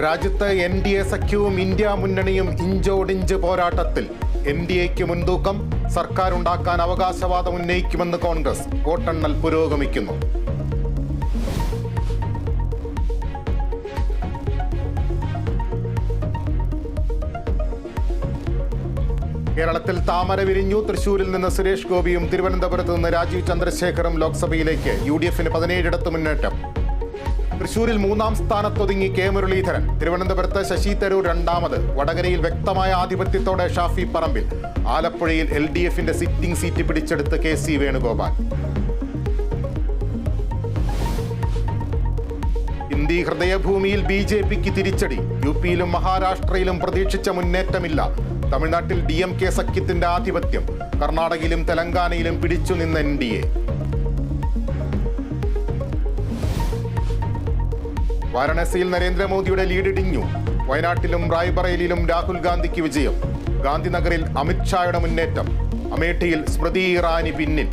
രാജ്യത്ത് NDA സഖ്യവും India മുന്നണിയും ഇഞ്ചോടിഞ്ച് പോരാട്ടത്തിൽ. NDAയ്ക്ക് മുൻതൂക്കം. സർക്കാർ ഉണ്ടാക്കാൻ അവകാശവാദം ഉന്നയിക്കുമെന്ന് കോൺഗ്രസ്. വോട്ടെണ്ണൽ പുരോഗമിക്കുന്നു. കേരളത്തിൽ താമര വിരിഞ്ഞു. തൃശൂരിൽ നിന്ന് സുരേഷ് ഗോപിയും തിരുവനന്തപുരത്ത് നിന്ന് രാജീവ് ചന്ദ്രശേഖറും ലോക്സഭയിലേക്ക്. UDFന് 17 മുന്നേറ്റം. തൃശൂരിൽ 3-ാം സ്ഥാനത്തൊതുങ്ങി കെ മുരളീധരൻ. തിരുവനന്തപുരത്ത് ശശി തരൂർ 2-ാമത്. വടകരയിൽ വ്യക്തമായ ആധിപത്യത്തോടെ ഷാഫി പറമ്പിൽ. ആലപ്പുഴയിൽ LDFന്റെ സിറ്റിംഗ് സീറ്റ് പിടിച്ചെടുത്ത് KC വേണുഗോപാൽ. ഹിന്ദി ഹൃദയഭൂമിയിൽ BJPക്ക് തിരിച്ചടി. UPയിലും മഹാരാഷ്ട്രയിലും പ്രതീക്ഷിച്ച മുന്നേറ്റമില്ല. തമിഴ്നാട്ടിൽ DMK സഖ്യത്തിന്റെ ആധിപത്യം. കർണാടകയിലും തെലങ്കാനയിലും പിടിച്ചുനിന്ന NDA. വാരണസിയിൽ നരേന്ദ്രമോദിയുടെ ലീഡ് ഇടിഞ്ഞു. വയനാട്ടിലും റായ്ബറേലിയിലും രാഹുൽ ഗാന്ധിക്ക് വിജയം. ഗാന്ധിനഗറിൽ അമിത്ഷായുടെ മുന്നേറ്റം. അമേഠിയിൽ സ്മൃതി ഇറാനി പിന്നിൽ.